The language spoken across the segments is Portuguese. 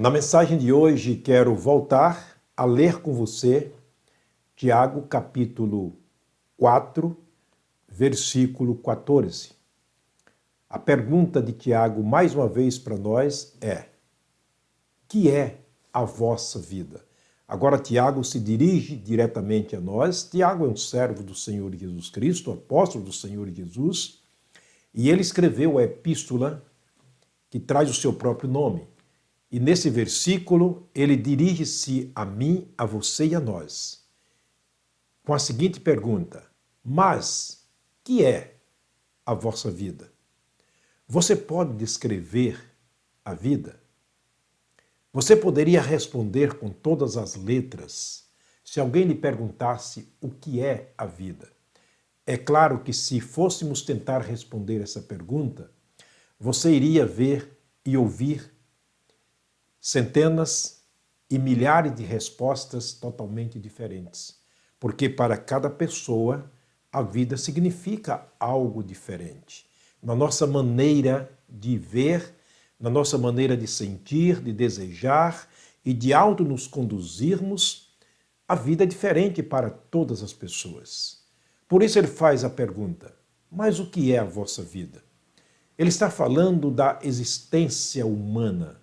Na mensagem de hoje, quero voltar a ler com você Tiago, capítulo 4, versículo 14. A pergunta de Tiago, mais uma vez para nós, é: que é a vossa vida? Agora, Tiago se dirige diretamente a nós. Tiago é um servo do Senhor Jesus Cristo, apóstolo do Senhor Jesus, e ele escreveu a epístola que traz o seu próprio nome. E nesse versículo, ele dirige-se a mim, a você e a nós, com a seguinte pergunta: mas que é a vossa vida? Você pode descrever a vida? Você poderia responder com todas as letras se alguém lhe perguntasse o que é a vida? É claro que se fôssemos tentar responder essa pergunta, você iria ver e ouvir centenas e milhares de respostas totalmente diferentes. Porque para cada pessoa, a vida significa algo diferente. Na nossa maneira de ver, na nossa maneira de sentir, de desejar e de auto nos conduzirmos, a vida é diferente para todas as pessoas. Por isso ele faz a pergunta: mas o que é a vossa vida? Ele está falando da existência humana.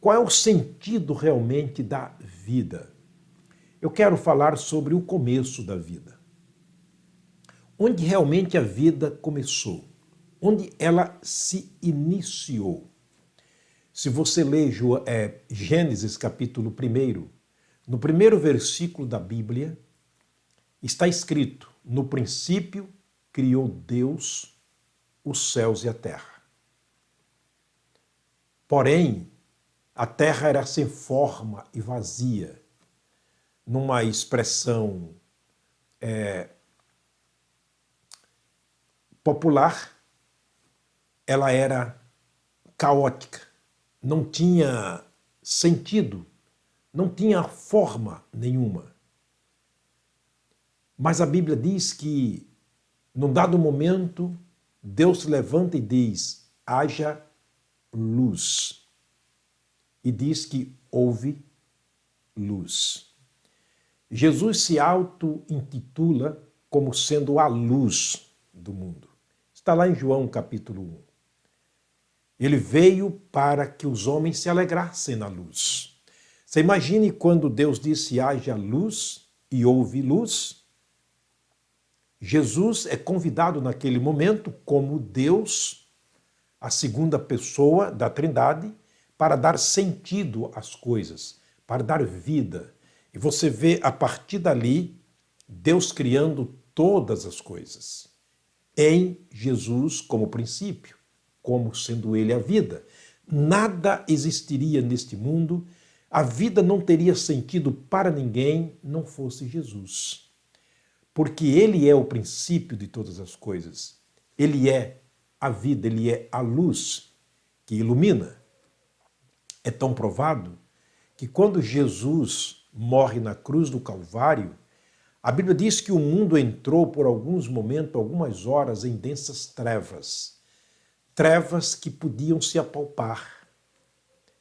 Qual é o sentido realmente da vida? Eu quero falar sobre o começo da vida. Onde realmente a vida começou? Onde ela se iniciou? Se você ler Gênesis capítulo 1, no primeiro versículo da Bíblia, está escrito: no princípio criou Deus os céus e a terra. Porém, a terra era sem forma e vazia. Numa expressão popular, ela era caótica, não tinha sentido, não tinha forma nenhuma. Mas a Bíblia diz que, num dado momento, Deus se levanta e diz: haja luz. E diz que houve luz. Jesus se auto-intitula como sendo a luz do mundo. Está lá em João capítulo 1. Ele veio para que os homens se alegrassem na luz. Você imagine quando Deus disse: haja luz, e houve luz. Jesus é convidado naquele momento como Deus, a segunda pessoa da Trindade, para dar sentido às coisas, para dar vida. E você vê, a partir dali, Deus criando todas as coisas. Em Jesus como princípio, como sendo Ele a vida. Nada existiria neste mundo, a vida não teria sentido para ninguém, não fosse Jesus. Porque Ele é o princípio de todas as coisas. Ele é a vida, Ele é a luz que ilumina. É tão provado que quando Jesus morre na cruz do Calvário, a Bíblia diz que o mundo entrou por alguns momentos, algumas horas, em densas trevas. Trevas que podiam se apalpar.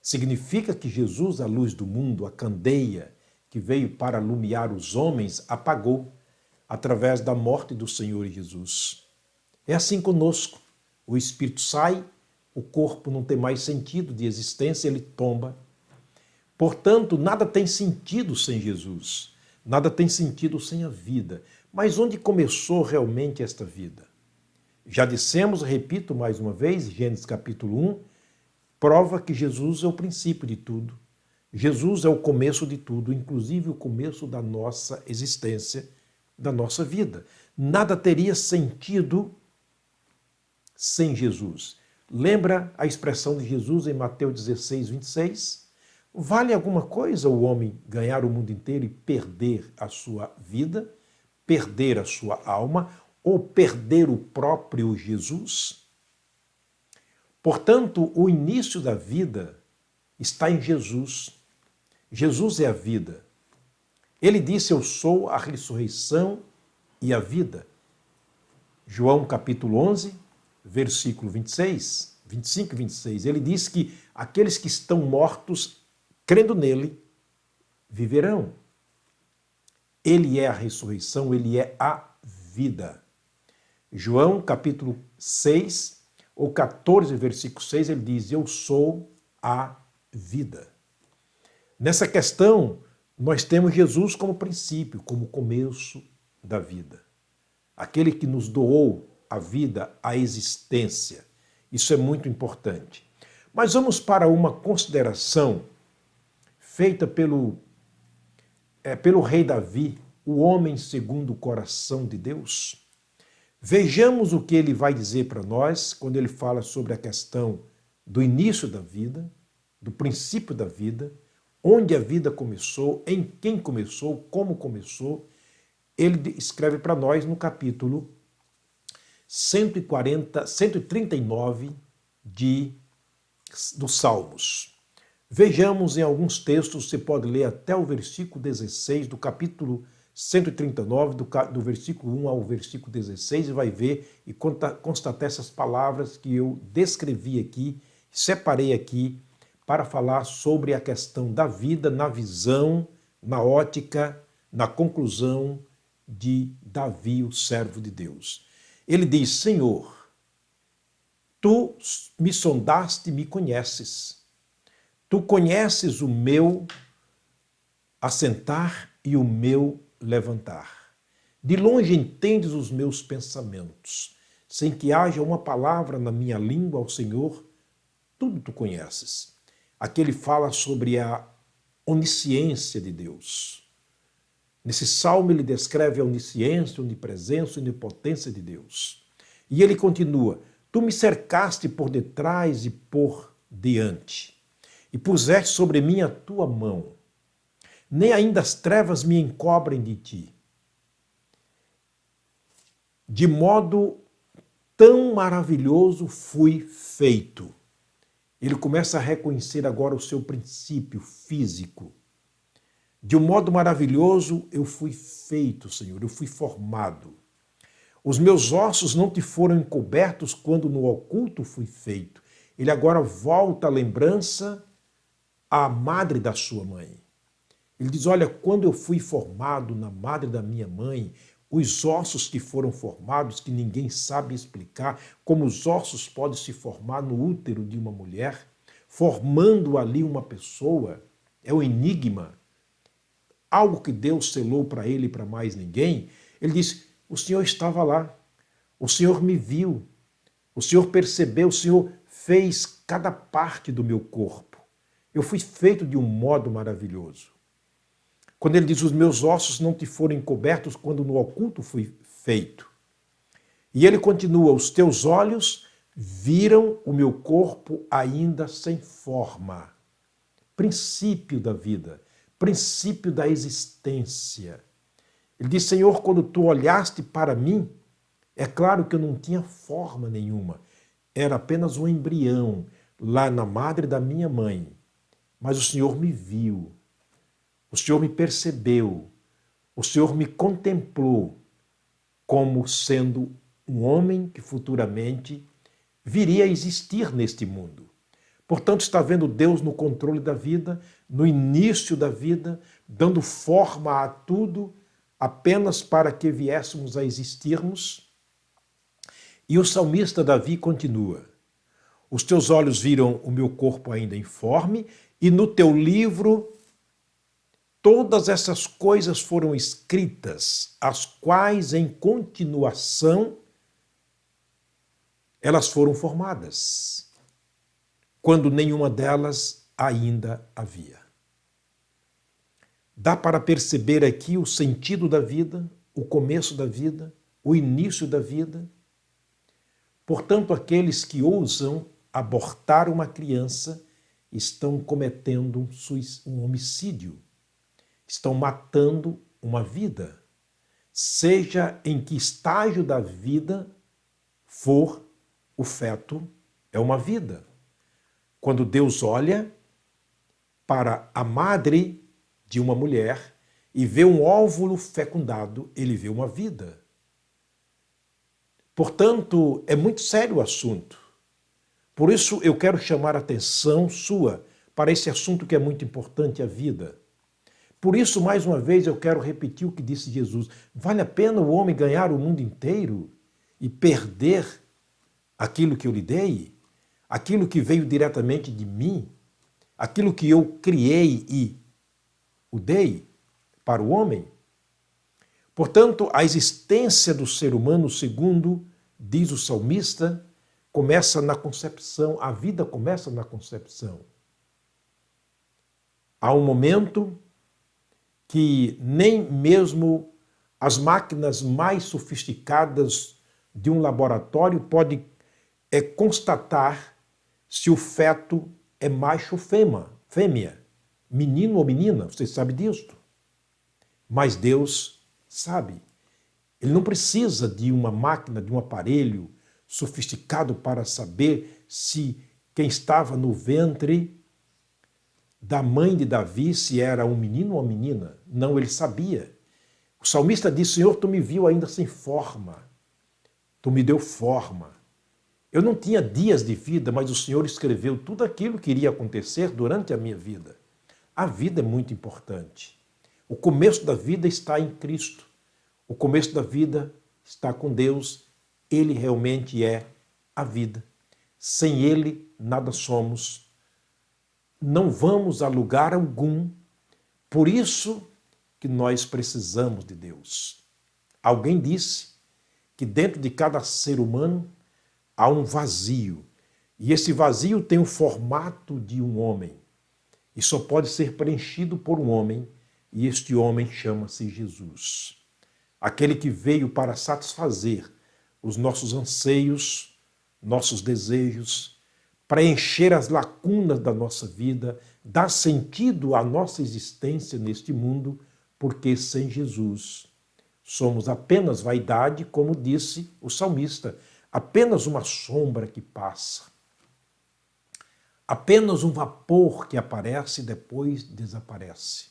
Significa que Jesus, a luz do mundo, a candeia que veio para alumiar os homens, apagou através da morte do Senhor Jesus. É assim conosco. O espírito sai, o corpo não tem mais sentido de existência, ele tomba. Portanto, nada tem sentido sem Jesus. Nada tem sentido sem a vida. Mas onde começou realmente esta vida? Já dissemos, repito mais uma vez, Gênesis capítulo 1, prova que Jesus é o princípio de tudo. Jesus é o começo de tudo, inclusive o começo da nossa existência, da nossa vida. Nada teria sentido sem Jesus. Lembra a expressão de Jesus em Mateus 16, 26? Vale alguma coisa o homem ganhar o mundo inteiro e perder a sua vida, perder a sua alma ou perder o próprio Jesus? Portanto, o início da vida está em Jesus. Jesus é a vida. Ele disse: eu sou a ressurreição e a vida. João capítulo 11, versículo 26, 25 e 26, ele diz que aqueles que estão mortos, crendo nele, viverão. Ele é a ressurreição, ele é a vida. João, capítulo 6, ou 14, versículo 6, ele diz: eu sou a vida. Nessa questão, nós temos Jesus como princípio, como começo da vida. Aquele que nos doou a vida, a existência. Isso é muito importante. Mas vamos para uma consideração feita pelo rei Davi, o homem segundo o coração de Deus. Vejamos o que ele vai dizer para nós quando ele fala sobre a questão do início da vida, do princípio da vida, onde a vida começou, em quem começou, como começou. Ele escreve para nós no capítulo 139 dos Salmos. Vejamos em alguns textos, você pode ler até o versículo 16 do capítulo 139, do versículo 1 ao versículo 16, e vai ver e constatar essas palavras que eu descrevi aqui, separei aqui, para falar sobre a questão da vida, na visão, na ótica, na conclusão de Davi, o servo de Deus. Ele diz: Senhor, tu me sondaste e me conheces. Tu conheces o meu assentar e o meu levantar. De longe entendes os meus pensamentos. Sem que haja uma palavra na minha língua, ao Senhor, tudo tu conheces. Aqui ele fala sobre a onisciência de Deus. Nesse salmo ele descreve a onisciência, onipresença, onipotência de Deus. E ele continua: tu me cercaste por detrás e por diante, e puseste sobre mim a tua mão. Nem ainda as trevas me encobrem de ti. De modo tão maravilhoso fui feito. Ele começa a reconhecer agora o seu princípio físico. De um modo maravilhoso eu fui feito, Senhor, eu fui formado. Os meus ossos não te foram encobertos quando no oculto fui feito. Ele agora volta à lembrança à madre da sua mãe. Ele diz: olha, quando eu fui formado na madre da minha mãe, os ossos que foram formados, que ninguém sabe explicar, como os ossos podem se formar no útero de uma mulher, formando ali uma pessoa, é um enigma, algo que Deus selou para ele e para mais ninguém. Ele diz: o Senhor estava lá, o Senhor me viu, o Senhor percebeu, o Senhor fez cada parte do meu corpo. Eu fui feito de um modo maravilhoso. Quando ele diz: os meus ossos não te foram encobertos quando no oculto fui feito. E ele continua: os teus olhos viram o meu corpo ainda sem forma. Princípio da vida, princípio da existência. Ele diz: Senhor, quando tu olhaste para mim, é claro que eu não tinha forma nenhuma. Era apenas um embrião lá na madre da minha mãe. Mas o Senhor me viu. O Senhor me percebeu, o Senhor me contemplou como sendo um homem que futuramente viria a existir neste mundo. Portanto, está vendo Deus no controle da vida, no início da vida, dando forma a tudo, apenas para que viéssemos a existirmos. E o salmista Davi continua: os teus olhos viram o meu corpo ainda informe, e no teu livro todas essas coisas foram escritas, as quais em continuação elas foram formadas, quando nenhuma delas ainda havia. Dá para perceber aqui o sentido da vida, o começo da vida, o início da vida. Portanto, aqueles que ousam abortar uma criança estão cometendo um homicídio. Estão matando uma vida, seja em que estágio da vida for o feto, é uma vida. Quando Deus olha para a madre de uma mulher e vê um óvulo fecundado, ele vê uma vida. Portanto, é muito sério o assunto. Por isso eu quero chamar a atenção sua para esse assunto que é muito importante, a vida. Por isso, mais uma vez, eu quero repetir o que disse Jesus. Vale a pena o homem ganhar o mundo inteiro e perder aquilo que eu lhe dei? Aquilo que veio diretamente de mim? Aquilo que eu criei e o dei para o homem? Portanto, a existência do ser humano, segundo diz o salmista, começa na concepção, a vida começa na concepção. Há um momento que nem mesmo as máquinas mais sofisticadas de um laboratório podem constatar se o feto é macho ou fêmea, menino ou menina, você sabe disso. Mas Deus sabe. Ele não precisa de uma máquina, de um aparelho sofisticado para saber se quem estava no ventre da mãe de Davi, se era um menino ou uma menina. Não, ele sabia. O salmista disse, Senhor, tu me viu ainda sem forma. Tu me deu forma. Eu não tinha dias de vida, mas o Senhor escreveu tudo aquilo que iria acontecer durante a minha vida. A vida é muito importante. O começo da vida está em Cristo. O começo da vida está com Deus. Ele realmente é a vida. Sem Ele, nada somos. Não vamos a lugar algum. Por isso que nós precisamos de Deus. Alguém disse que dentro de cada ser humano há um vazio. E esse vazio tem o formato de um homem. E só pode ser preenchido por um homem. E este homem chama-se Jesus. Aquele que veio para satisfazer os nossos anseios, nossos desejos, preencher as lacunas da nossa vida, dar sentido à nossa existência neste mundo, porque sem Jesus somos apenas vaidade, como disse o salmista, apenas uma sombra que passa, apenas um vapor que aparece e depois desaparece.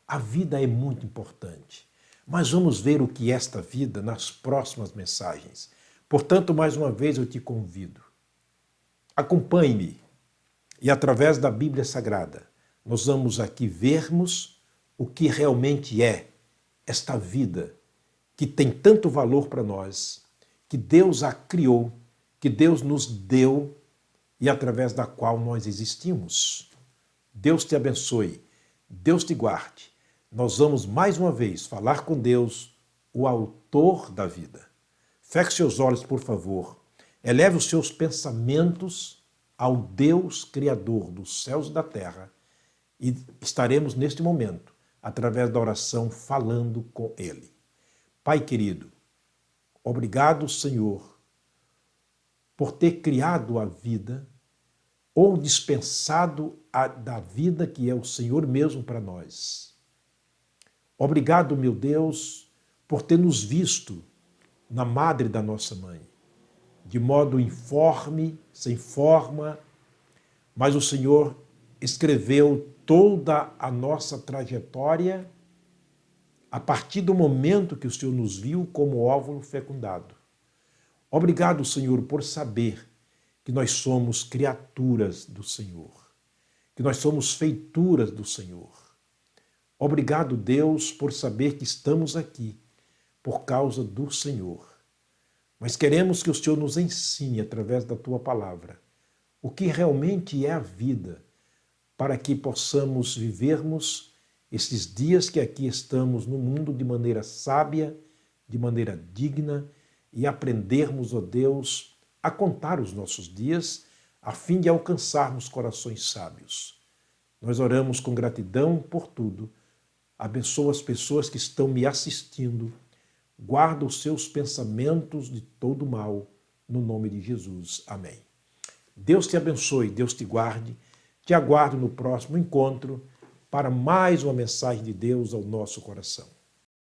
A vida é muito importante, mas vamos ver o que é esta vida nas próximas mensagens. Portanto, mais uma vez eu te convido. Acompanhe-me e através da Bíblia Sagrada nós vamos aqui vermos o que realmente é esta vida que tem tanto valor para nós, que Deus a criou, que Deus nos deu e através da qual nós existimos. Deus te abençoe, Deus te guarde. Nós vamos mais uma vez falar com Deus, o autor da vida. Feche seus olhos, por favor. Eleve os seus pensamentos ao Deus Criador dos céus e da terra e estaremos neste momento, através da oração, falando com Ele. Pai querido, obrigado, Senhor, por ter criado a vida ou dispensado da vida que é o Senhor mesmo para nós. Obrigado, meu Deus, por ter nos visto na madre da nossa mãe, de modo informe, sem forma, mas o Senhor escreveu toda a nossa trajetória a partir do momento que o Senhor nos viu como óvulo fecundado. Obrigado, Senhor, por saber que nós somos criaturas do Senhor, que nós somos feituras do Senhor. Obrigado, Deus, por saber que estamos aqui por causa do Senhor. Mas queremos que o Senhor nos ensine, através da Tua palavra, o que realmente é a vida, para que possamos vivermos esses dias que aqui estamos no mundo de maneira sábia, de maneira digna, e aprendermos, ó Deus, a contar os nossos dias, a fim de alcançarmos corações sábios. Nós oramos com gratidão por tudo. Abençoa as pessoas que estão me assistindo. Guarda os seus pensamentos de todo mal, no nome de Jesus. Amém. Deus te abençoe, Deus te guarde. Te aguardo no próximo encontro para mais uma mensagem de Deus ao nosso coração.